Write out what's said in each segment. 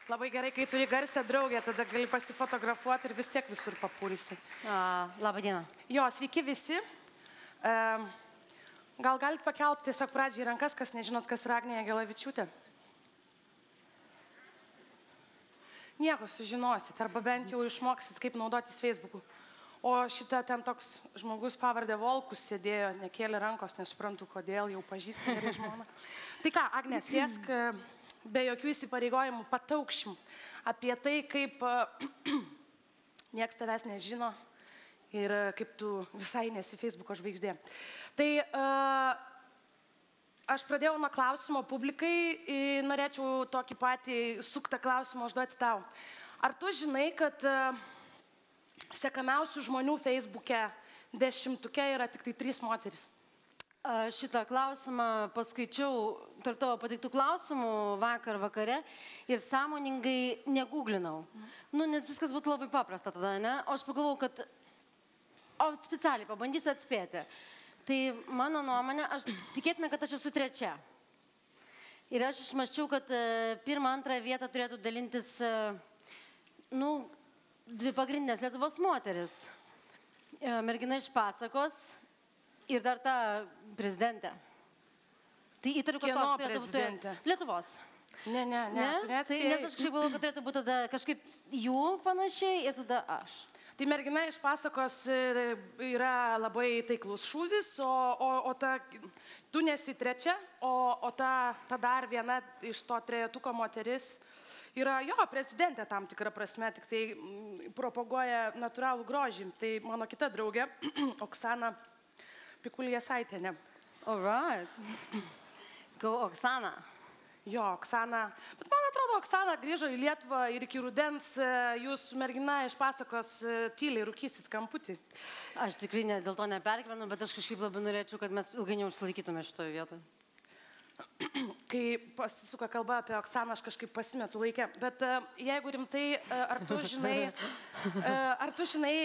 Labai gerai, kai turi garsią draugę, tada gali pasifotografuoti ir vis tiek visur papulsi. Labą dieną. Jo, sveiki visi. Gal galite pakelti tiesiog pradžiai rankas, kas nežinot, kas yra Agnė Jagelavičiūtė? Nieko sužinosit, arba bent jau išmoksit, kaip naudotis Facebook'u. O šitą ten toks žmogus pavardė Volkus sėdėjo, nekėlė rankos, nesuprantu kodėl, jau pažįsta gerai žmoną. Tai ką, Agnė, sėsk be jokių įsipareigojimų pataukšim apie tai, kaip nieks tavęs nežino ir kaip tu visai nesi Facebook'o žvaigždė. Tai aš pradėjau nuo klausimo publikai ir norėčiau tokį patį suktą klausimą užduoti tau. Ar tu žinai, kad sekamiausių žmonių Facebook'e 10-uke yra tik tai 3 moteris? Šitą klausimą paskaičiau tarp tavo pateiktų klausimų vakar vakare ir sąmoningai negūglinau. Nes viskas būtų labai paprasta tada, ne? O aš pagalvojau, kad specialiai pabandysiu atspėti. Tai mano nuomonė, aš tikėtina, kad aš esu trečia. Ir aš išmaščiau, kad pirmą, antrą vietą turėtų dalintis, dvi pagrindinės Lietuvos moteris. Mergina iš pasakos ir dar ta prezidentė. Tai įtariu, kad toks turėtų būti Lietuvos. Ne, tu neatspėjai. Nes aš kažkaip galvoju, kad turėtų būti tada kažkaip jų panašiai ir tada aš. Tai mergina iš pasakos yra labai taiklus šūvis, o tu nesi trečia, o ta dar viena iš to trejetuko moteris yra jo prezidentė tam tikrą prasme, tik tai propaguoja natūralų grožį. Tai mano kita draugė, Oksana Pikuliesaitienė. All right. Go Oksana. Jo, Oksana. Bet man atrodo, Oksana grįžo į Lietuvą ir iki rudens jūs mergina iš pasakos tyliai rūkysit kamputį. Aš tikrai dėl to nepergyvenu, bet aš kažkaip labai norėčiau, kad mes ilgai neužsilaikytume šitoje vietoje. Kai pasisuka kalba apie Oksaną, aš kažkaip pasimetu laikę. Bet jeigu rimtai, ar tu žinai,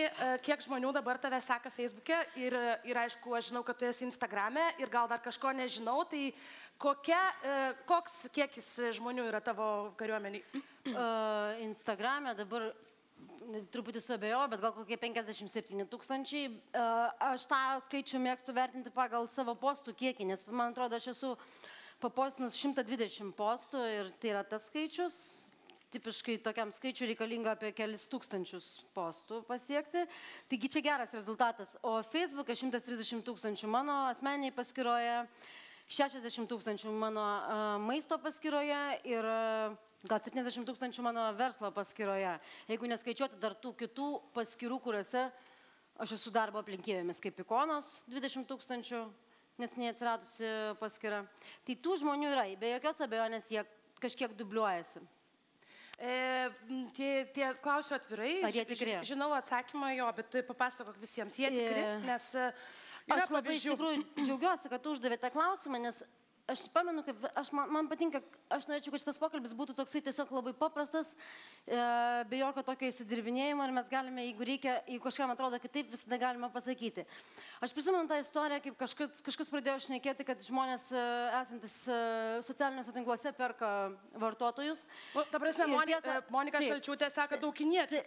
kiek žmonių dabar tave seka Facebook'e ir aišku, aš žinau, kad tu esi Instagram'e ir gal dar kažko nežinau, tai koks kiekis žmonių yra tavo kariuomeniai? Instagram'e dabar truputį suabejoju, bet gal kokie 57 000. Aš tą skaičių mėgstu vertinti pagal savo postų kiekį, nes man atrodo, aš esu papostinus 120 postų ir tai yra tas skaičius. Tipiškai tokiam skaičiu reikalinga apie kelis tūkstančius postų pasiekti. Taigi čia geras rezultatas. O Facebook'e 130 000 mano asmeniai paskyroje, 60 000 mano maisto paskyroje ir gal 70 000 mano verslo paskyroje. Jeigu neskaičiuoti dar tų kitų paskyrų, kuriuose aš esu darbo aplinkybėmis, kaip ikonos 20 000, nes neatsiradusi paskyra. Tai tų žmonių yra, be jokios abejonės jie kažkiek dubliuojasi. Tie klausiu atvirai. Ar jie tikri? Žinau atsakymą jo, bet papasakok visiems. Jie tikri, nes aš labai iš tikrųjų džiaugiuosi, kad tu uždavė tą klausimą, nes aš pamenu, kad man patinka, aš norėčiau, kad šitas pokalbis būtų toksai tiesiog labai paprastas, be jokio tokio įsidirbinėjimo ir mes galime, jeigu reikia, jeigu kažkam atrodo kitaip, visada galime pasakyti. Aš prisimenu tą istoriją, kaip kažkas pradėjo šnekėti, kad žmonės esantis socialiniuose tinkluose perka vartotojus. Ta prasme, Monika Šalčiūtė sako dauginietį.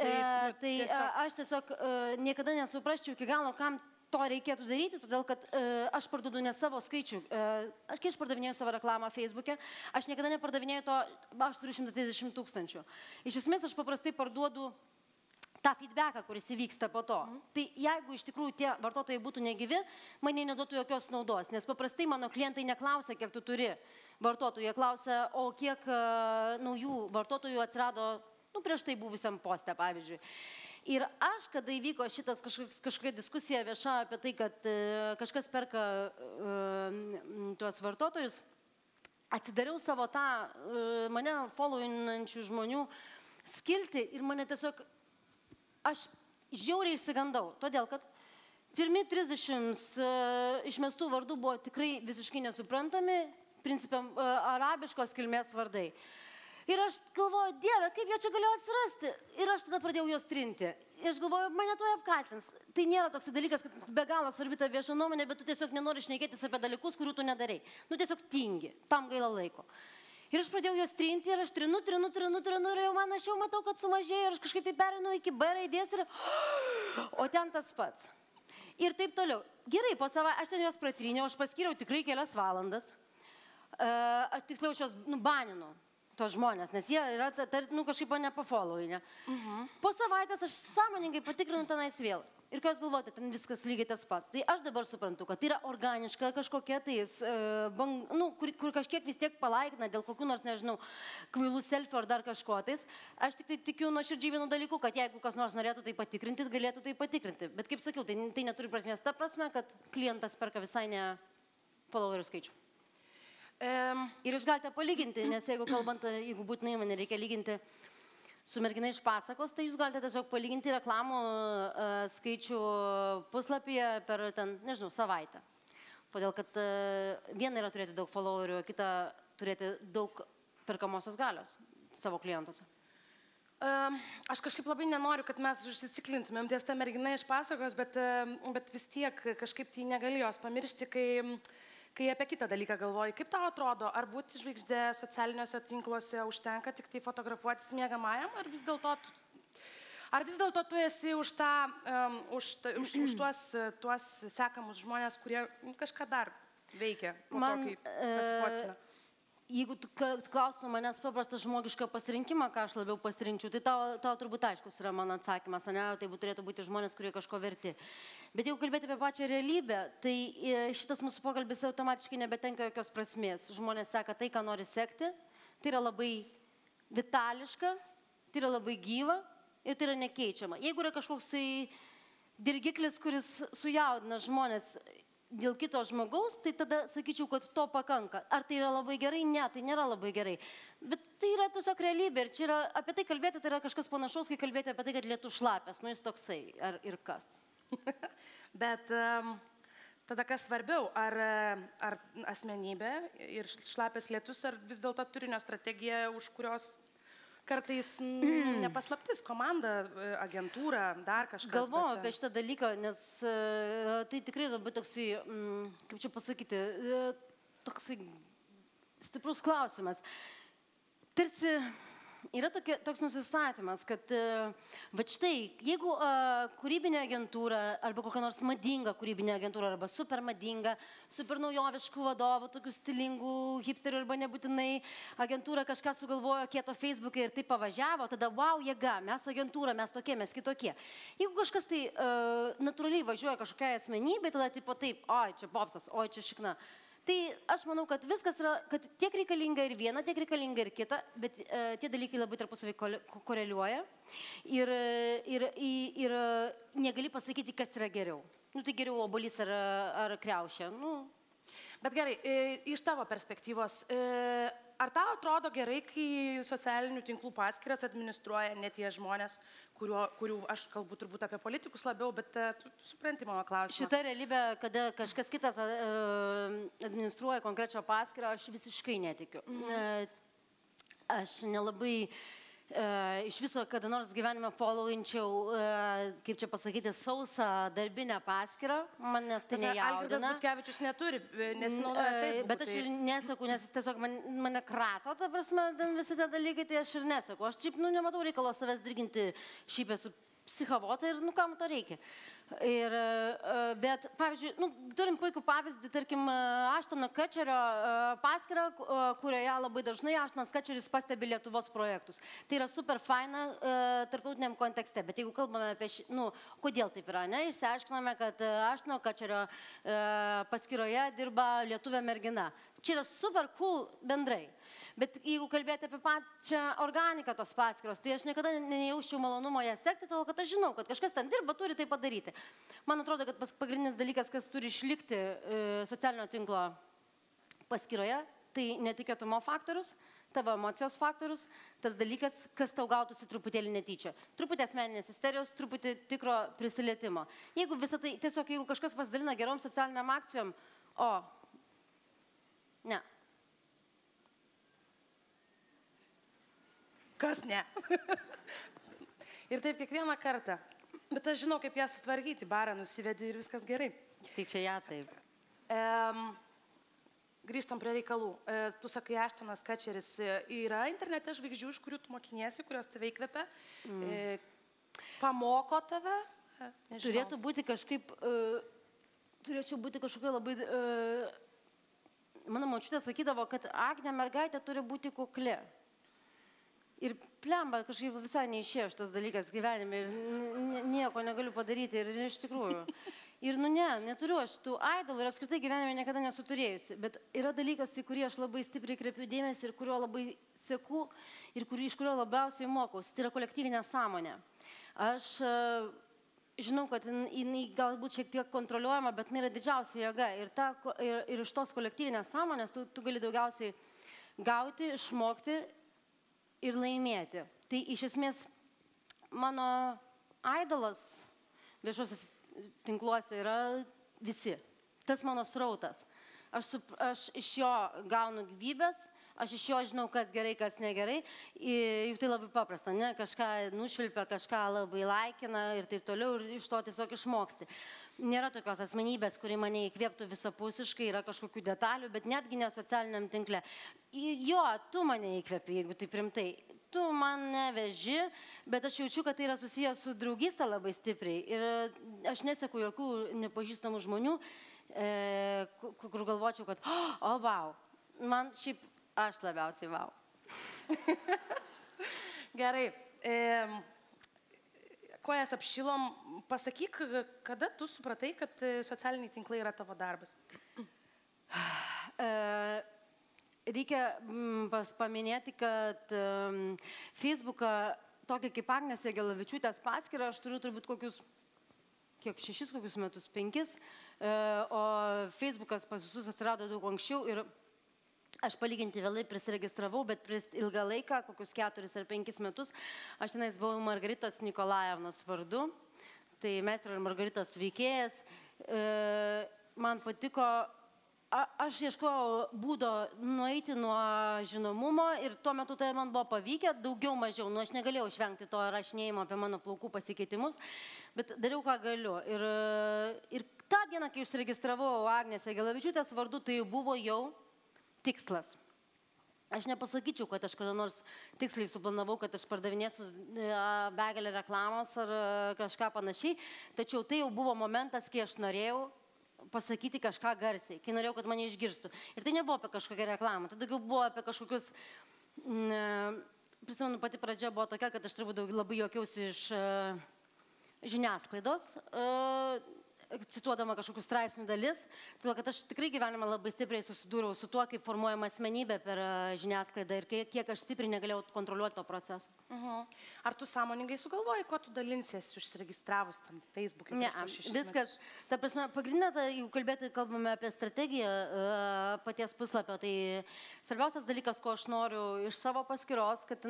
Tai aš tiesiog niekada nesuprasčiau iki galo, kam to reikėtų daryti, todėl kad aš parduodu ne savo skaičių. Kai aš pardavinėjau savo reklamą Facebook'e, aš niekada nepardavinėjau to, aš turiu 130 000. Iš esmės aš paprastai parduodu tą feedbacką, kuris įvyksta po to. Tai jeigu iš tikrųjų tie vartotojai būtų negyvi, man jie neduotų jokios naudos, nes paprastai mano klientai neklausia, kiek tu turi vartotojų, jie klausia, o kiek naujų vartotojų atsirado prieš tai buvusiam poste, pavyzdžiui. Ir aš, kada įvyko šitas kažkokia diskusija vieša apie tai, kad kažkas perka tuos vartotojus, atsidariau savo tą mane followinančių žmonių skiltį ir mane tiesiog, aš žiauriai išsigandau, todėl kad pirmi 30 išmestų vardų buvo tikrai visiškai nesuprantami, principe arabiškos kilmės vardai. Ir aš galvoju, Dieve, kaip jie čia galėjo atsirasti. Ir aš tada pradėjau juos trinti. Ir aš galvoju, mane tuoj apkaltins. Tai nėra toks dalykas, kad be galo svarbi ta vieša nuomonė, bet tu tiesiog nenori šnekėtis apie dalykus, kurių tu nedarai. Tiesiog tingi, tam gaila laiko. Ir aš pradėjau juos trinti ir aš trinu ir aš jau matau, kad sumažėjo ir aš kažkaip tai perinu iki B raidės ir... O ten tas pats. Ir taip toliau. Gerai, po savaitės aš ten juos pratryniau, aš paskyriau tikrai kelias valandas. Aš tiksliau šios baninu tos žmonės, nes jie yra, kažkaip nepafollowinę. Po savaitės aš sąmoningai patikrinu tenais vėl. Ir ką jūs galvojate, ten viskas lygiai tas pats. Tai aš dabar suprantu, kad tai yra organiška kažkokia tais, kur kažkiek vis tiek palaikina dėl kokių nors, nežinau, kvailų selfie ar dar kažko tais. Aš tik tai tikiu nuoširdžiai vienu dalyku, kad jeigu kas nors norėtų tai patikrinti, galėtų tai patikrinti. Bet kaip sakiau, tai neturi prasmės ta prasme, kad klientas perka visai ne followerių skaičių. Ir jūs galite palyginti, nes jeigu būtinai man reikia lyginti su mergina iš pasakos, tai jūs galite tiesiog palyginti reklamų skaičių puslapyje per, nežinau, savaitę. Todėl, kad viena yra turėti daug followerių, kita turėti daug perkamosios galios savo klientuose. Aš kažkaip labai nenoriu, kad mes užsiciklintumėm ties tą merginą iš pasakos, bet vis tiek kažkaip tai negali jos pamiršti, kai apie kitą dalyką galvoji. Kaip tau atrodo, ar būti žvaigždė socialiniuose tinkluose užtenka tik tai fotografuotis miegamajam, ar vis dėlto tu esi už tuos sekamus žmonės, kurie kažką dar veikia po to, kai pasifotkina? Jeigu tu klausų manęs paprastą žmogišką pasirinkimą, ką aš labiau pasirinkčiau, tai tau turbūt aiškus yra mano atsakymas, ne? Tai turėtų būti žmonės, kurie kažko verti. Bet jeigu kalbėti apie pačią realybę, tai šitas mūsų pokalbis automatiškai nebetenka jokios prasmės. Žmonės seka tai, ką nori sekti, tai yra labai vitališka, tai yra labai gyva ir tai yra nekeičiama. Jeigu yra kažkoks dirgiklis, kuris sujaudina žmonės dėl kito žmogaus, tai tada sakyčiau, kad to pakanka. Ar tai yra labai gerai? Ne, tai nėra labai gerai. Bet tai yra tiesiog realybė ir čia yra, apie tai kalbėti, tai yra kažkas panašaus, kai kalbėti apie tai, kad lietų šlapės, jis toksai, ir kas. Bet tada kas svarbiau, ar asmenybė ir šlapės lietus, ar vis dėlto turinio strategija, už kurios kartais nepaslaptis, komanda, agentūra, dar kažkas. Galvoju apie šitą dalyką, nes tai tikrai labai toksai, kaip čia pasakyti, toksai stiprus klausimas. Tarsi yra toks nusistatymas, kad va štai, jeigu kūrybinė agentūra arba kokia nors madinga kūrybinė agentūra arba super madinga, super naujoviškų vadovų, tokių stilingų hipsterių arba nebūtinai agentūra kažką sugalvojo kieto Facebook'e ir taip pavažiavo, tada wow, jėga, mes agentūra, mes tokie, mes kitokie. Jeigu kažkas tai natūraliai važiuoja kažkokiai asmenybei, tada tipo taip, oi, čia popsas, oi, čia šikna. Tai aš manau, kad viskas yra, kad tiek reikalinga ir viena, tiek reikalinga ir kita, bet tie dalykai labai tarpusavy koreliuoja ir negali pasakyti, kas yra geriau. Tai geriau obuolys ar kriaušė. Bet gerai, iš tavo perspektyvos, ar tau atrodo gerai, kai socialinių tinklų paskyras administruoja ne tie žmonės, kurių aš kalbu turbūt apie politikus labiau, bet tu supranti mano klausimą. Šita realybė, kada kažkas kitas administruoja konkrečią paskyrą, aš visiškai netikiu. Aš nelabai iš viso kada nors gyvenime followinčiau, kaip čia pasakyti, sausą darbinę paskyrą, manęs tai nejaudina. Algirdas Butkevičius neturi, nesinaudoja Facebook'u. Bet aš ir nesaku, nes tiesiog mane krato, ta prasme, visi tie dalykai, tai aš ir nesaku. Aš šiaip, nematau reikalo savęs dirginti, šiaip esu psichavota ir, kam to reikia. Bet, pavyzdžiui, turim puikų pavyzdį, tarkim, Aštono Kačerio paskyrą, kurioje labai dažnai Aštonas Kačeris pastebi Lietuvos projektus. Tai yra super faina tarptautiniam kontekste, bet jeigu kalbame apie, kodėl taip yra, ne, išsiaiškiname, kad Aštono Kačerio paskyroje dirba lietuvė mergina. Čia yra super cool bendrai. Bet jeigu kalbėti apie pačią organiką tos paskyros, tai aš niekada nejauščiau malonumo ją sekti, todėl kad aš žinau, kad kažkas ten dirba, turi tai padaryti. Man atrodo, kad pagrindinis dalykas, kas turi išlikti socialinio tinklo paskyroje, tai netikėtumo faktorius, tavo emocijos faktorius, tas dalykas, kas tau gautųsi truputėlį netyčia. Truputį asmeninės isterijos, truputį tikro prisilietimo. Jeigu visą tai, tiesiog jeigu kažkas pasidalina gerom socialiniam akcijom, ne. Kas ne? Ir taip kiekvieną kartą. Bet aš žinau, kaip ją sutvarkyti, barą nusivedi ir viskas gerai. Tai čia ją taip. grįžtam prie reikalų. Tu sakai, Ashtonas Kutcheris, yra internete žvaigždžių, iš kurių tu mokiniesi, kurios tave įkvepia, pamoko tave? Nežinau. Turėtų būti kažkaip, turėčiau būti kažkokia labai, mano močiutė sakydavo, kad Agnė mergaitė turi būti kukli. Ir plemba, kažkaip visai neišėjo šitas dalykas gyvenime ir nieko negaliu padaryti ir iš tikrųjų. Ir neturiu aš tų idolų ir apskritai gyvenime niekada nesu turėjusi. Bet yra dalykas, į kurį aš labai stipriai kreipiu dėmesį ir kurio labai seku ir iš kurio labiausiai mokausi. Tai yra kolektyvinė sąmonė. Aš žinau, kad jinai galbūt šiek tiek kontroliuojama, bet jinai yra didžiausia jėga. Ir iš tos kolektyvinės sąmonės tu gali daugiausiai gauti, išmokti ir laimėti. Tai iš esmės mano idolas viešuosiuose tinkluose yra visi. Tas mano srautas. Aš iš jo gaunu gyvybės, aš iš jo žinau, kas gerai, kas negerai. Juk tai labai paprasta, ne? Kažką nušvilpia, kažką labai laikina ir taip toliau ir iš to tiesiog išmoksti. Nėra tokios asmenybės, kuri mane įkvėptų visapusiškai, yra kažkokių detalių, bet netgi ne socialiniam tinkle. Jo, tu mane įkvėpi, jeigu taip rimtai. Tu man neveži, bet aš jaučiu, kad tai yra susijęs su draugystė labai stipriai. Ir aš neseku jokių nepažįstamų žmonių, kur galvočiau, kad vau, man šiaip aš labiausiai vau. Gerai. Kojas apšilom, pasakyk, kada tu supratai, kad socialiniai tinklai yra tavo darbas? Reikia paminėti, kad Facebooką, tokia kaip Agnės Jagelavičiūtės paskyrą, aš turiu turbūt kokius 6 metus, 5, o Facebookas pas visus atsirado daug anksčiau ir aš palyginti vėlai prisiregistravau, bet prieš ilgą laiką, kokius 4 ar 5 metus, aš tenais buvau Margaritos Nikolajevnos vardu, tai meistro ir Margaritos veikėjas. Man patiko, aš ieškojau būdo nueiti nuo žinomumo ir tuo metu tai man buvo pavykę, daugiau mažiau, aš negalėjau išvengti to rašinėjimo apie mano plaukų pasikeitimus, bet dariau, ką galiu. Ir tą dieną, kai užsiregistravau Agnės Jagelavičiūtės vardu, tai buvo jau tikslas. Aš nepasakyčiau, kad aš kada nors tiksliai suplanavau, kad aš pardavinėsiu begalę reklamos ar kažką panašiai, tačiau tai jau buvo momentas, kai aš norėjau pasakyti kažką garsiai, kai norėjau, kad mane išgirstų. Ir tai nebuvo apie kažkokią reklamą, tai daugiau buvo apie kažkokius, prisimenu, pati pradžia buvo tokia, kad aš turbūt labai juokiausi iš žiniasklaidos, cituodama kažkokius straipsnių dalis, todėl kad aš tikrai gyvenime labai stipriai susidūriau su tuo, kaip formuojama asmenybė per žiniasklaidą ir kiek aš stipriai negalėjau kontroliuoti to proceso. Ar tu sąmoningai sugalvoji, kuo tu dalinsiesi užsiregistravus tam Facebook'e? Ne, viskas. Ta prasme, pagrindinė, jeigu kalbame apie strategiją paties puslapio, tai svarbiausias dalykas, ko aš noriu iš savo paskyros, kad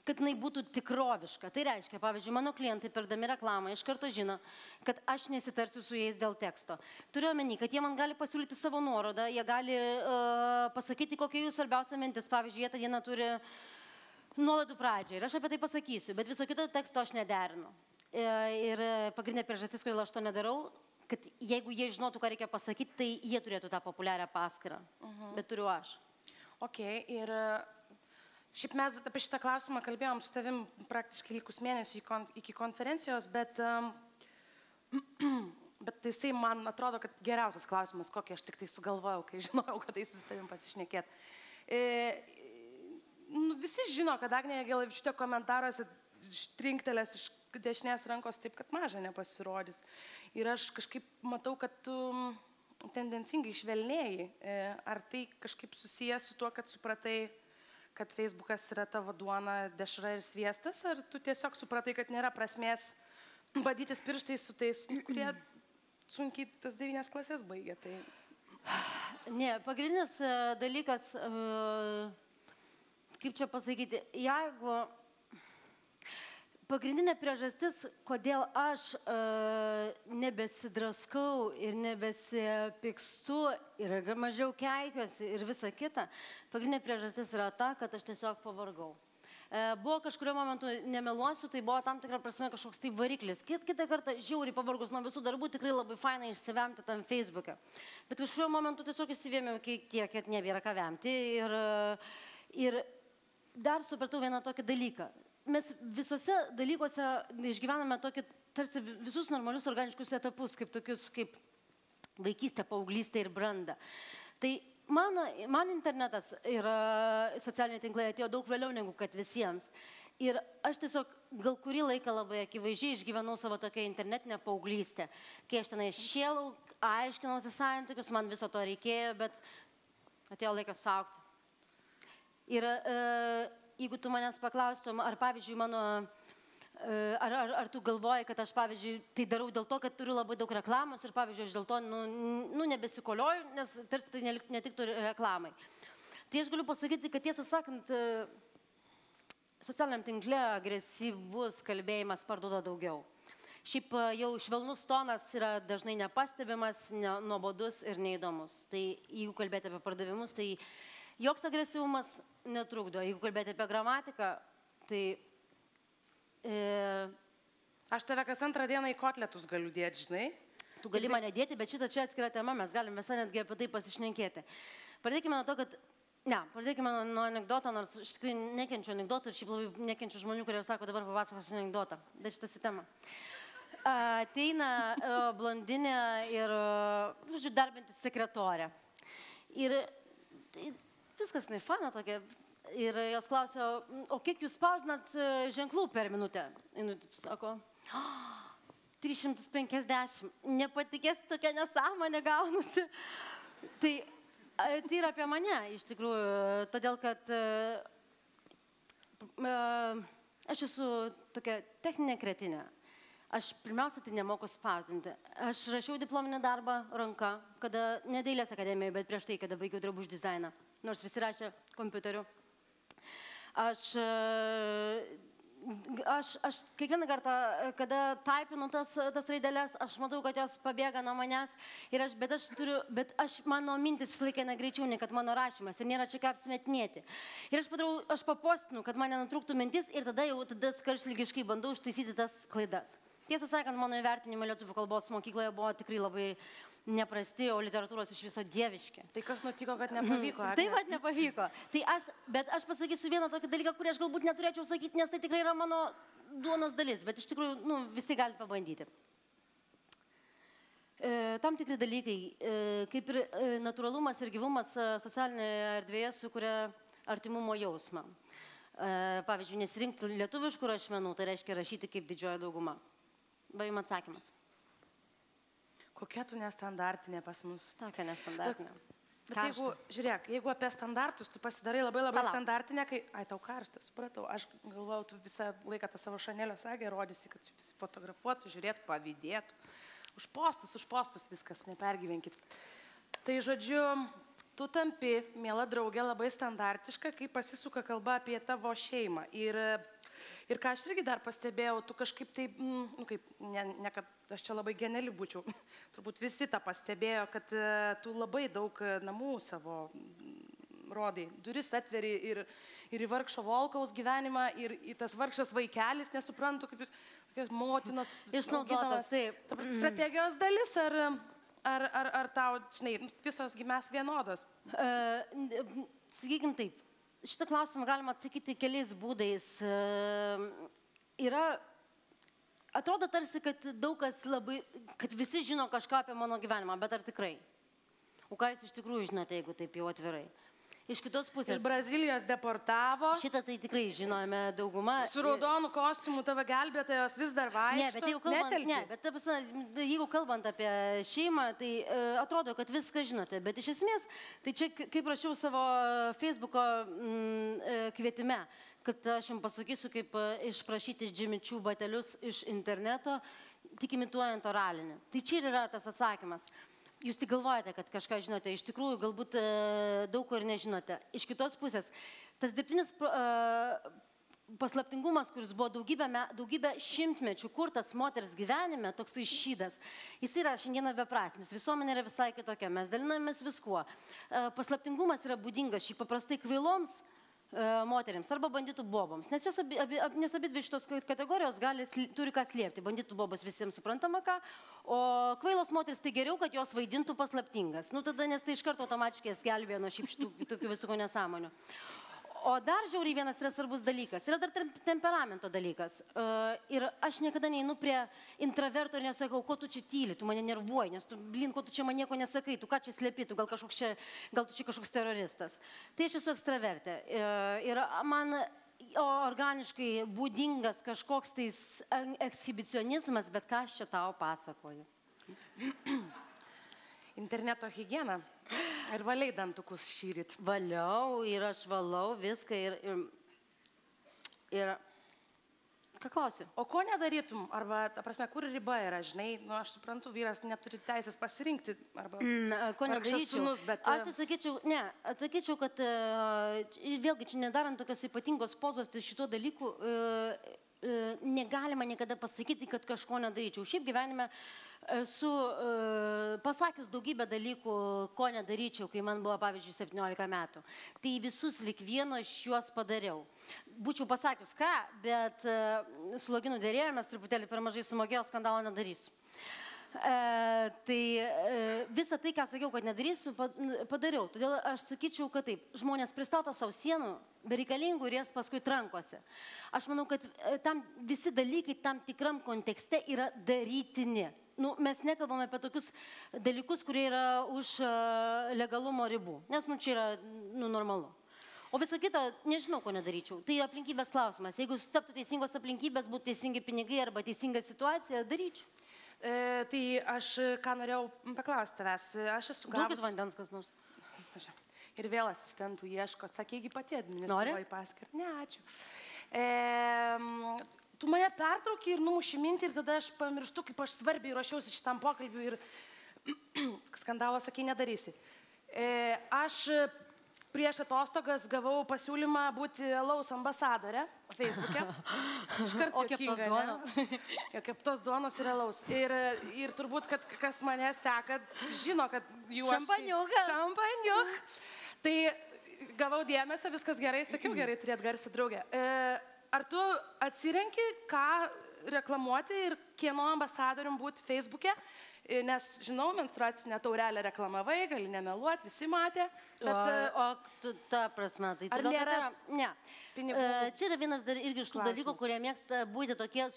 jinai būtų tikroviška. Tai reiškia, pavyzdžiui, mano klientai perdami reklamą iš karto žino, kad aš nesitarsiu su jais dėl teksto. Turiu omeny, kad jie man gali pasiūlyti savo nuorodą, jie gali pasakyti, kokia jų svarbiausia mintis. Pavyzdžiui, jie tą dieną turi nuolaidų pradžią ir aš apie tai pasakysiu, bet viso kito teksto aš nederinu. Ir pagrindinė priežastis, kodėl aš to nedarau, kad jeigu jie žinotų, ką reikia pasakyti, tai jie turėtų tą populiarią paskyrą. Bet turiu aš. Ok, ir šiaip mes apie šitą klausimą kalbėjom su tavim praktiškai likus mėnesių iki konferencijos, bet tai man atrodo, kad geriausias klausimas, kokį aš tik tai sugalvojau, kai žinojau, kad tai su tavim pasišnekėt. Visi žino, kad Agnė Jagelavičiūtė komentaruose trinktelės iš dešinės rankos taip, kad maža nepasirodys. Ir aš kažkaip matau, kad tu tendencingai švelnėjai. Ar tai kažkaip susijęs su tuo, kad supratai, kad Facebookas yra tavo duona, dešra ir sviestas, ar tu tiesiog supratai, kad nėra prasmės badytis pirštais su tais, kurie sunkiai tas 9 klasės baigė? Tai... Ne, pagrindinis dalykas, kaip čia pasakyti, jeigu pagrindinė priežastis, kodėl aš nebesidraskau ir nebesipykstu ir mažiau keikiuosi ir visa kita, pagrindinė priežastis yra ta, kad aš tiesiog pavargau. Buvo kažkurio momentu, nemeluosiu, tai buvo tam tikrą prasme kažkoks tai variklis. Kitą kartą žiauriai pavargus nuo visų darbų, tikrai labai fainai išsivemti tam Facebook'e. Bet kažkurio momentu tiesiog įsivėmiau tiek, kad nebėra ką vemti. Ir dar supratau vieną tokį dalyką. Mes visose dalykuose išgyvename tokį, tarsi visus normalius organiškus etapus, kaip tokius, kaip vaikystė, paauglystė ir branda. Tai man internetas ir socialiniai tinklai atėjo daug vėliau negu kad visiems. Ir aš tiesiog gal kurį laiką labai akivaizdžiai išgyvenau savo tokią internetinę paauglystę. Kai aš tenai šėlau, aiškinausi santykius, man viso to reikėjo, bet atėjo laikas suaugti. Ir jeigu tu manęs paklaustum, ar pavyzdžiui ar tu galvoji, kad aš, pavyzdžiui, tai darau dėl to, kad turiu labai daug reklamos ir, pavyzdžiui, aš dėl to nebesikolioju, nes tarsi tai netiktų reklamai. Tai aš galiu pasakyti, kad tiesą sakant, socialiniam tinkle agresyvus kalbėjimas parduoda daugiau. Šiaip jau švelnus tonas yra dažnai nepastebimas, nuobodus ir neįdomus. Tai jeigu kalbėti apie pardavimus, tai joks agresyvumas netrukdo. Jeigu kalbėti apie gramatiką, tai aš tave kas antrą dieną į kotletus galiu dėti, žinai? Tu gali mane dėti, bet šitą čia atskira tema, mes galim visą netgi apie tai pasišnekėti. Pradėkime nuo to, kad... pradėkime nuo anekdoto, nors iš tikrųjų nekenčiu anekdotų ir šiaip labai nekenčiu žmonių, kurie sako, dabar papasakosiu anekdotą. Bet šitas į temą. Ateina blondinė ir, žodžiu, darbinti sekretorė. Ir viskas nefaina tokia. Ir jos klausia, o kiek jūs spausdinat ženklų per minutę? Ir sako, 350. Nepatikėsi, tokia nesąmonė gaunusi. Tai yra apie mane, iš tikrųjų, todėl kad aš esu tokia techninė kretinė. Aš pirmiausia, tai nemoku spausdinti. Aš rašiau diplominį darbą ranka, ne dailės akademijoje, bet prieš tai, kada baigiau drabužių dizainą. Nors visi rašė kompiuteriu. Aš kiekvieną kartą, kada taipinu tas raidelės, aš matau, kad jos pabėga nuo manęs, bet mano mintis visą laiką greičiau, nei kad mano rašymas, ir nėra čia ką apsimetinėti. Ir aš papostinu, kad man nenutrūktų mintis, ir tada karštligiškai bandau ištaisyti tas klaidas. Tiesą sakant, mano įvertinimai lietuvių kalbos mokykloje buvo tikrai labai neprasti, o literatūros iš viso dieviški. Tai kas nutiko, kad nepavyko? Taip pat nepavyko. Bet aš pasakysiu vieną tokį dalyką, kurį aš galbūt neturėčiau sakyti, nes tai tikrai yra mano duonos dalis, bet iš tikrųjų, visi galite pabandyti. Tam tikri dalykai, kaip ir natūralumas ir gyvumas socialinėje erdvėje sukuria artimumo jausmą. Pavyzdžiui, nesirinkti lietuviškų rašmenų, tai reiškia rašyti kaip didžioji dauguma. Va jums atsakymas. Kokia tu nestandartinė pas mus? Tokia nestandartinė. Bet jeigu apie standartus, tu pasidarai labai standartinė, kai... Ai, tau karšta, supratau. Aš galvojau, tu visą laiką tą savo Šanelio sagę rodysi, kad visi fotografuotų, žiūrėtų, pavydėtų. Už postus viskas, nepergyvenkit. Tai žodžiu, tu tampi, miela draugė, labai standartiška, kai pasisuka kalba apie tavo šeimą. Ir ką aš irgi dar pastebėjau, tu kažkaip taip, ne kad aš čia labai geniali būčiau, turbūt visi tą pastebėjo, kad tu labai daug namų savo rodai. Duris atveri ir į vargšo Volkaus gyvenimą, ir į tas vargšas vaikelis, nesuprantu, kaip motinos išnaudotas. Strategijos dalis, ar tau, žinai, visos mes vienodos? Sakykim taip. Šitą klausimą galima atsakyti keliais būdais. Atrodo tarsi, kad daug kas kad visi žino kažką apie mano gyvenimą, bet ar tikrai? O ką jūs iš tikrųjų žinote, jeigu taip jau atvirai? Iš kitos pusės. Iš Brazilijos deportavo. Šitą tai tikrai žinome dauguma. Su raudonu kostiumu tavo gelbėtojos vis dar vaikšto. Ne, bet jeigu kalbant apie šeimą, tai atrodo, kad viską žinote. Bet iš esmės, tai čia kaip rašiau savo Facebooko kvietime, kad aš jums pasakysiu, kaip išprašyti džimičių batelius iš interneto, tik imituojant oralinį. Tai čia ir yra tas atsakymas. Jūs tik galvojate, kad kažką žinote, iš tikrųjų galbūt daug ko ir nežinote. Iš kitos pusės, tas dirbtinis paslaptingumas, kuris buvo daugybę šimtmečių kurtas moters gyvenime, toksai šydas, jis yra šiandieną beprasmis, visuomenė yra visai kitokia, mes dalinamės viskuo. Paslaptingumas yra būdingas šiaip paprastai kvailoms moteriams arba banditų boboms. Nes abidvi šitos kategorijos turi ką slėpti. Banditų bobas visiems suprantama ką, o kvailos moteris tai geriau, kad jos vaidintų paslaptingas. Nu tada, nes tai iš karto automatiškai gelbėjo nuo šitų tokių visų nesąmonių. O dar žiauriai vienas yra svarbus dalykas. Yra dar temperamento dalykas. Ir aš niekada neinu prie intraverto ir nesakau, ko tu čia tyli, tu mane nervuoji, nes tu, blin, ko tu čia man nieko nesakai, tu ką čia slėpi, gal tu čia kažkoks teroristas. Tai aš esu ekstravertė. Ir man organiškai būdingas kažkoks tais ekshibicionizmas, bet ką aš čia tau pasakoju. Interneto higiena. Ir valiai dantukus šįryt. Valiau ir aš valau viską ir... Ką klausi? O ko nedarytum? Arba, ta prasme, kur riba yra, žinai? Nu, aš suprantu, vyras neturi teisės pasirinkti. Arba... Ko nedaryčiau? Aš tai sakyčiau, ne, atsakyčiau, kad vėlgi čia nedarant tokios ypatingos pozos, tai šito dalykų negalima niekada pasakyti, kad kažko nedaryčiau. Šiaip gyvenime esu pasakius daugybę dalykų, ko nedaryčiau, kai man buvo, pavyzdžiui, 17 metų. Tai visus lik vieno iš juos padariau. Būčiau pasakius ką, bet su loginu dėrėjomės, truputėlį per mažai sumokėjau, skandalo nedarysiu. Tai visą tai, ką sakiau, kad nedarysiu, padariau. Todėl aš sakyčiau, kad taip, žmonės pristato savo sienų bereikalingų ir jas paskui trankosi. Aš manau, kad tam visi dalykai tam tikram kontekste yra darytini. Nu, mes nekalbame apie tokius dalykus, kurie yra už legalumo ribų, nes čia yra normalu. O visą kitą, nežinau, ko nedaryčiau. Tai aplinkybės klausimas. Jeigu sutaptų teisingos aplinkybės, būtų teisingi pinigai arba teisinga situacija, daryčiau. Tai aš ką norėjau paklausti tavęs. Aš esu gavus... Duokit vandens kas nors. Ir vėl asistentų ieško. Atsakėgi pati administruoji paskirtį. Ne, ačiū. Tu mane pertraukė ir numuši mintį ir tada aš pamirštu, kaip aš svarbiai ruošiausi šitam pokalbiui ir skandalo, sakai, nedarysi. Aš prieš atostogas gavau pasiūlymą būti alaus ambasadorė Facebook'e. O keptos duonos. Jo, keptos duonos ir alaus. Ir turbūt, kad kas mane seka, žino, kad jų aš... Šampaniuk. Tai gavau dėmesio, viskas gerai, sakiau, gerai turėt garsią draugę. Ar tu atsirenki, ką reklamuoti ir kieno ambasadorium būti Facebook'e? Nes, žinau, menstruacinę taurelę reklamavai, gali nemeluoti, visi matė. O ta prasme, tai ar nėra? Ne. Čia yra vienas irgi iš tų dalykų, kurie mėgsta būti tokie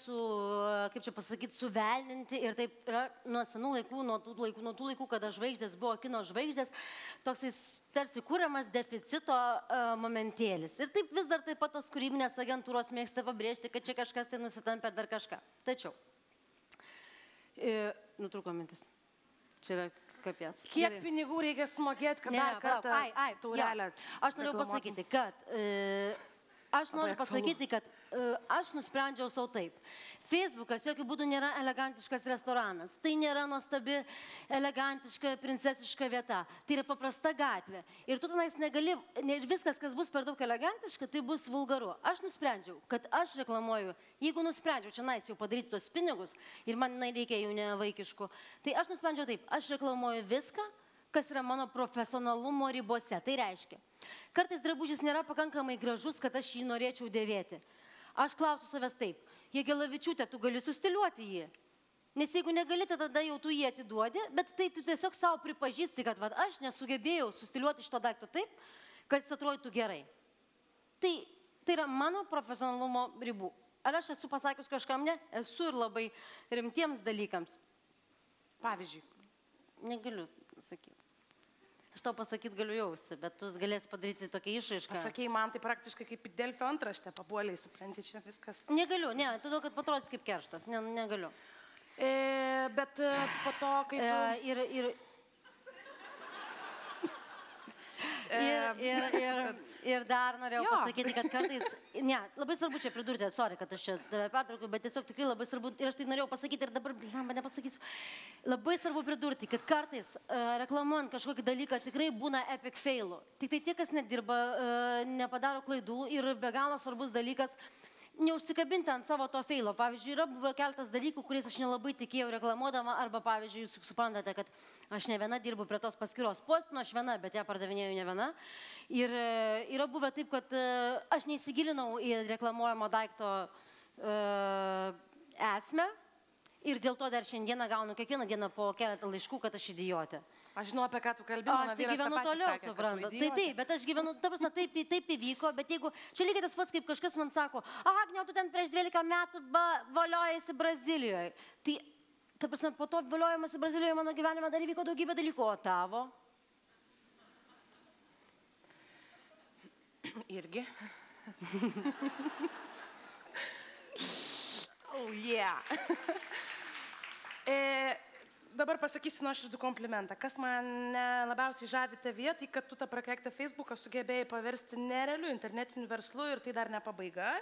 kaip čia pasakyti, suvelninti ir taip yra nuo senų laikų, nuo tų laikų, kada žvaigždės buvo kino žvaigždės, toks tarsi kūriamas deficito momentėlis. Ir taip vis dar taip pat tos kūrybinės agentūros mėgsta pabrėžti, kad čia kažkas tai nusitampė ar dar kažką. Tačiau, nutrūko mintis. Čia yra kapies. Kiek pinigų reikia sumokėti, kad dar kartą taurelę? Aš noriu pasakyti, kad aš nusprendžiau savo taip. Facebookas jokių būdų nėra elegantiškas restoranas. Tai nėra nuostabi, elegantiška, princesiška vieta. Tai yra paprasta gatvė. Ir tu tenais negali, ir viskas, kas bus per daug elegantiška, tai bus vulgaru. Aš nusprendžiau, kad aš reklamuoju, jeigu nusprendžiau čia nais jau padaryti tuos pinigus ir man reikia jų nevaikiškų, tai aš nusprendžiau taip, aš reklamuoju viską, kas yra mano profesionalumo ribose. Tai reiškia, kartais drabužis nėra pakankamai gražus, kad aš jį norėčiau dėvėti. Aš klausiu savęs taip, Jagelavičiūtė, tu gali sustiliuoti jį. Nes jeigu negali, tada jau tu jį atiduodi, bet tai tu tiesiog savo pripažįsti, kad aš nesugebėjau sustiliuoti šito daikto taip, kad jis atrodytų gerai. Tai yra mano profesionalumo ribų. Ar aš esu pasakius kažkam ne? Esu ir labai rimtiems dalykams. Pavyzdžiui. Negaliu sakyti. Aš tau pasakyti galiu jausi, bet tu galėsi padaryti tokią išraišką. Pasakei, man tai praktiškai kaip Delfio antraštė, papuoliai, supranti, čia viskas. Negaliu, ne, todėl, kad patrodys kaip kerštas, negaliu. Bet po to, kai tu... Ir dar norėjau pasakyti, kad kartais, ne, labai svarbu čia pridurti, sorry, kad aš čia tave pertraukiu, bet tiesiog tikrai labai svarbu, ir aš tai norėjau pasakyti ir dabar, nepasakysiu, labai svarbu pridurti, kad kartais reklamuojant kažkokį dalyką tikrai būna epic failų. Tik tai tie, kas nedirba, nepadaro klaidų ir be galo svarbus dalykas, neužsikabinti ant savo to feilo. Pavyzdžiui, yra buvę keltas dalykų, kuriais aš nelabai tikėjau reklamuodama, arba, pavyzdžiui, jūs suprantate, kad aš ne viena dirbu prie tos paskyros. Postinu aš viena, bet ją pardavinėjau ne viena. Ir yra buvę taip, kad aš neįsigilinau į reklamuojamo daikto esmę ir dėl to dar šiandieną gaunu kiekvieną dieną po keletą laiškų, kad aš idiotė. Aš žinau, apie ką tu kalbėjai. Aš tai gyvenu toliau, suprantat. Tai taip, bet aš gyvenu, ta prasme, taip įvyko, bet jeigu, čia lygiai tas pats, kaip kažkas man sako, Agne, tu ten prieš 12 metų valiojasi Brazilijoje. Tai, ta prasme, po to valiojimasi Brazilijoje mano gyvenime dar įvyko daugybė dalykų, o tavo? Irgi. Oh, yeah. Dabar pasakysiu nuoširdų komplimentą. Kas mane labiausiai žavi tavyje, tai kad tu tą prakeiktą Facebooką sugebėjai paversti nerealiu internetiniu verslu ir tai dar ne pabaiga.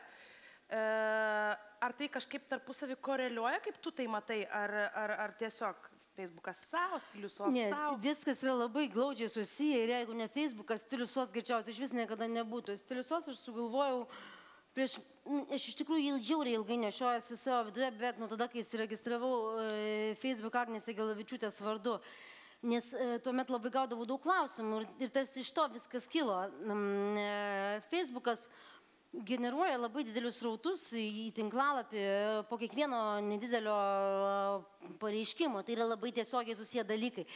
Ar tai kažkaip tarpusavį koreliuoja, kaip tu tai matai, ar tiesiog Facebookas savo, stilius savo? Ne, viskas yra labai glaudžiai susiję ir jeigu ne Facebookas, stilius savo greičiausiai iš vis niekada nebūtų. Stilius savo aš sugalvojau aš iš tikrųjų žiauriai ilgai nešiojasi savo viduje, beveik nuo tada, kai įsiregistravau Facebook Agnės Jagelavičiūtės vardu, nes tuomet labai gaudavau daug klausimų ir tarsi iš to viskas kilo. Facebookas generuoja labai didelius srautus į tinklalapį po kiekvieno nedidelio pareiškimo, tai yra labai tiesiogiai susiję dalykai.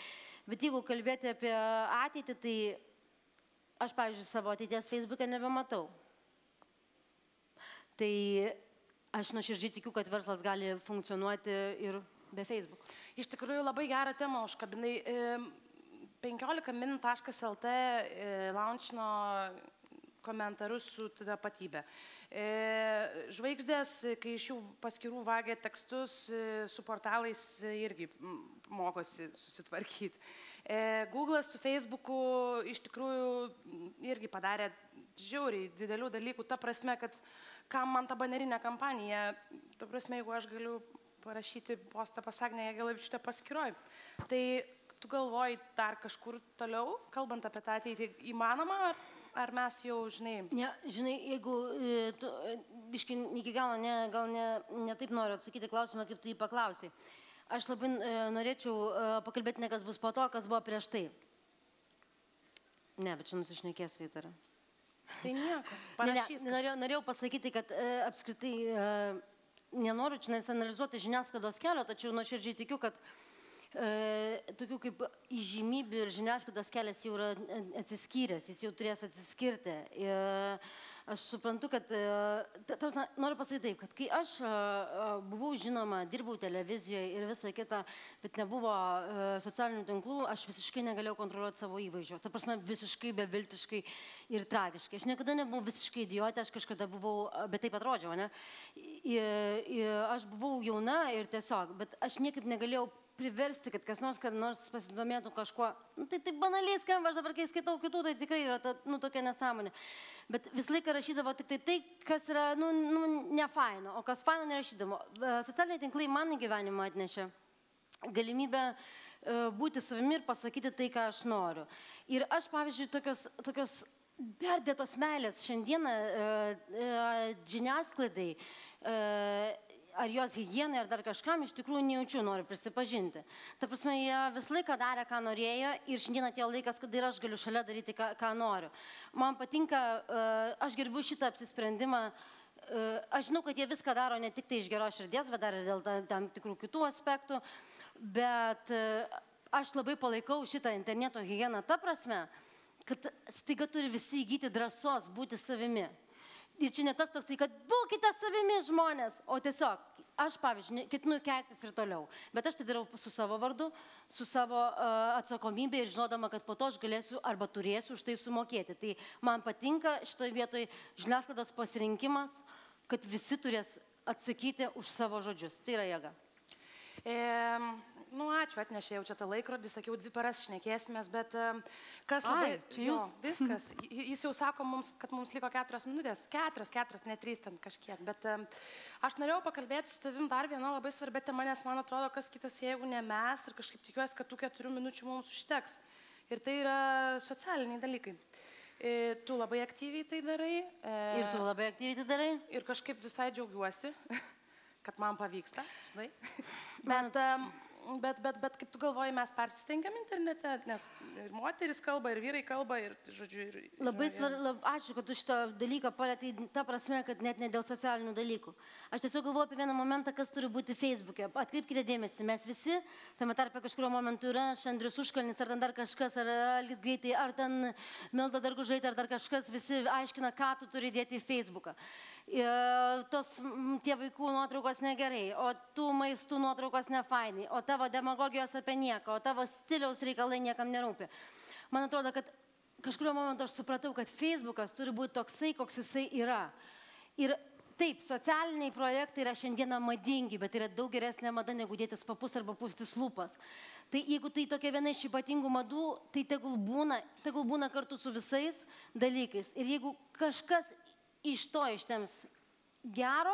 Bet jeigu kalbėti apie ateitį, tai aš, pavyzdžiui, savo ateities Facebook'e nebematau. Tai aš nuoširdžiai tikiu, kad verslas gali funkcionuoti ir be Facebook. Iš tikrųjų labai gerą temą užkabinai. 15min.lt launchino komentarus su tapatybė. Žvaigždės, kai iš jų paskyrų vagia tekstus, su portalais irgi mokosi susitvarkyti. Google'as su Facebook'u iš tikrųjų irgi padarė žiauriai didelių dalykų, ta prasme, kad kam man ta banerinė kampanija, ta prasme, jeigu aš galiu parašyti postą pas Agnę Jagelavičiūtę paskyroj. Tai tu galvoji dar kažkur toliau, kalbant apie tą ateitį, įmanoma, ar mes jau, žinai? Ne, žinai, jeigu tu, biškai iki galo, gal ne taip noriu atsakyti klausimą, kaip tu jį paklausai. Aš labai norėčiau pakalbėti ne kas bus po to, kas buvo prieš tai. Ne, bet čia nusišnekėsiu į tarą. Tai nieko, parašys. Norėjau pasakyti, kad apskritai nenoriu čia analizuoti žiniasklaidos kelio, tačiau nuoširdžiai tikiu, kad tokių kaip įžymybių ir žiniasklaidos kelias jau yra atsiskyręs, jis jau turės atsiskirti. Aš suprantu, kad, noriu pasakyti taip, kad kai aš buvau žinoma, dirbau televizijoje ir visą kitą, bet nebuvo socialinių tinklų, aš visiškai negalėjau kontroliuoti savo įvaizdžio. Ta prasme, visiškai beviltiškai ir tragiškai. Aš niekada nebuvau visiškai idiotė, aš kažkada buvau, bet taip atrodžiau, ne? Aš buvau jauna ir tiesiog, bet aš niekaip negalėjau priversti, kad kas nors pasidomėtų kažkuo. Tai taip banaliai skamba, aš dabar kai skaitau kitų, tai tikrai yra tokia nesąmonė. Bet visą laiką rašydavo tik tai, kas yra nefaino, o kas faino nerašydavo. Socialiniai tinklai man į gyvenimą atnešė galimybę būti savimi ir pasakyti tai, ką aš noriu. Ir aš, pavyzdžiui, tokios perdėtos meilės šiandieną žiniasklaidai, ar jos higienai, ar dar kažkam, iš tikrųjų nejaučiu, noriu prisipažinti. Ta prasme, jie visą laiką darė, ką norėjo ir šiandien atėjo laikas, kad ir aš galiu šalia daryti, ką noriu. Man patinka, aš gerbiu šitą apsisprendimą, aš žinau, kad jie viską daro ne tik tai iš geros širdies, bet dar ir dėl tam tikrų kitų aspektų, bet aš labai palaikau šitą interneto higieną ta prasme, kad staiga turi visi įgyti drąsos būti savimi. Ir čia ne tas toksai, kad būkite savimi žmonės, o tiesiog, aš, pavyzdžiui, ketinu keiktis ir toliau. Bet aš tai darau su savo vardu, su savo atsakomybė ir žinodama, kad po to aš galėsiu arba turėsiu už tai sumokėti. Tai man patinka šitoj vietoj žiniasklaidos pasirinkimas, kad visi turės atsakyti už savo žodžius. Tai yra jėga. Ačiū, atnešė jau čia tą laikrodį, sakiau, 2 paras šnekėsimės, bet kas labai... Viskas. Jis jau sako mums, kad mums liko 4 minutės. 4, ne 3 ten kažkiek. Bet aš norėjau pakalbėti su tavim dar viena labai svarbia tema, nes man atrodo, kas kitas, jeigu ne mes, ir kažkaip tikiuosi, kad tų 4 minučių mums užteks. Ir tai yra socialiniai dalykai. Tu labai aktyviai tai darai. Ir tu labai aktyviai tai darai. Ir kažkaip visai džiaugiuosi, kad man pavyksta, žinai. Bet kaip tu galvoji, mes persistengiam internete, nes ir moteris kalba, ir vyrai kalba, ir, žodžiu, ir... Labai svarbu, ačiū, kad tu šitą dalyką palėtai, ta prasme, kad net ne dėl socialinių dalykų. Aš tiesiog galvoju apie vieną momentą, kas turi būti Facebook'e. Atkreipkite dėmesį, mes visi, tame tarpe kažkurio momentu yra Andrius Užkalnis, ar ten dar kažkas, ar Algis Greitai, ar ten Milda Dargužaitė, ar dar kažkas, visi aiškina, ką tu turi dėti į Facebook'ą. Tie vaikų nuotraukos negerai, o tų maistų nuotraukos nefainai, o tavo demagogijos apie nieką, o tavo stiliaus reikalai niekam nerūpi. Man atrodo, kad kažkurio momentu aš supratau, kad Facebookas turi būti toksai, koks jisai yra. Ir taip, socialiniai projektai yra šiandieną madingi, bet yra daug geresnė mada negu dėtis papus arba pūstis lūpas. Tai jeigu tai tokia viena iš ypatingų madų, tai tegul būna kartu su visais dalykais. Ir jeigu kažkas iš to ištems gero,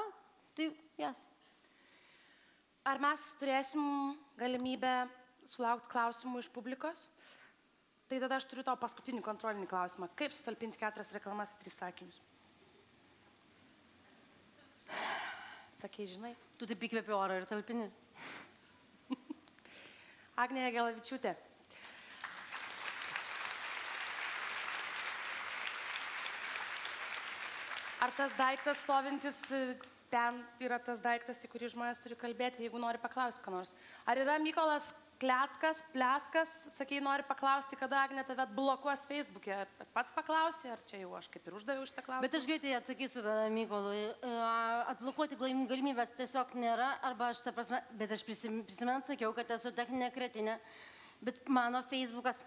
tai jas. Ar mes turėsim galimybę sulaukti klausimų iš publikos? Tai tada aš turiu tau paskutinį kontrolinį klausimą. Kaip sutalpinti 4 reklamas į 3 sakinius? Sakei, žinai? Tu taip įkvėpi orą ir talpini. Agnė Jagelavičiūtė. Ar tas daiktas stovintis ten yra tas daiktas, į kurį žmonės turi kalbėti, jeigu nori paklausti, ką nors? Ar yra Mykolas Kleckas, Pleskas, sakai, nori paklausti, kada Agnė tave blokuos Facebook'e? Ar pats paklausi, ar čia jau aš kaip ir uždaviau šitą klausimą? Bet aš greitai atsakysiu tada Mykolui. Atblokuoti galimybės tiesiog nėra, arba aš tą prasme, bet aš prisimenant sakiau, kad esu techninė kretinė. Bet mano Facebookas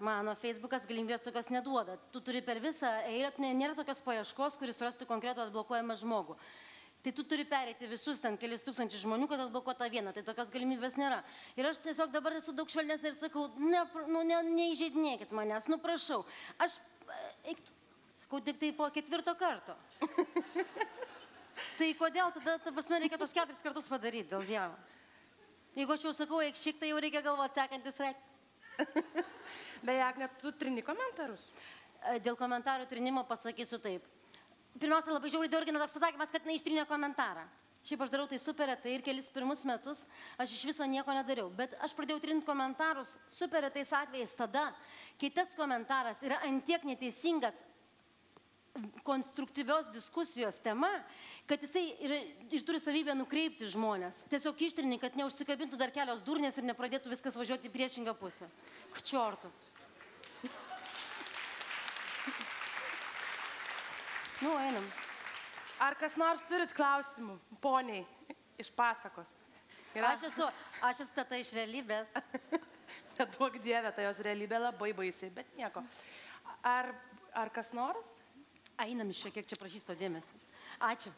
galimybės tokios neduoda. Tu turi per visą eilę, nėra tokios paieškos, kuris rastų konkretų atblokuojamą žmogų. Tai tu turi pereiti visus ten kelis tūkstančius žmonių, kad atblokuota vieną. Tai tokios galimybės nėra. Ir aš tiesiog dabar esu daug švelnesnė ir sakau, neįžeidinėkit manęs, prašau. Aš, sakau, tik tai po 4 karto. Tai kodėl tada, ta prasme, reikia tos 4 kartus padaryti, dėl Dievo. Jeigu aš jau sakau, šik, tai jau reikia galvoti sekantis reik. Beje, Agne, tu trini komentarus? Dėl komentarų trinimo pasakysiu taip. Pirmiausia, labai žiauriai daugina toks pasakymas, kad neištrinė komentarą. Šiaip aš darau tai super retai ir kelis pirmus metus aš iš viso nieko nedariau. Bet aš pradėjau trinti komentarus super retais atvejais tada, kai tas komentaras yra antiek neteisingas konstruktyvios diskusijos tema, kad jisai turi savybę nukreipti žmonės. Tiesiog ištrini, kad neužsikabintų dar kelios durnės ir nepradėtų viskas važiuoti į priešingą pusę. Kčiortų. Einam. Ar kas nors turit klausimų, poniai, iš pasakos? Aš esu tata iš realybės. Bet duok Dieve, tai jos realybė labai baisiai, bet nieko. Ar kas nors? Einam iš čia, kiek čia prašys to dėmesio. Ačiū.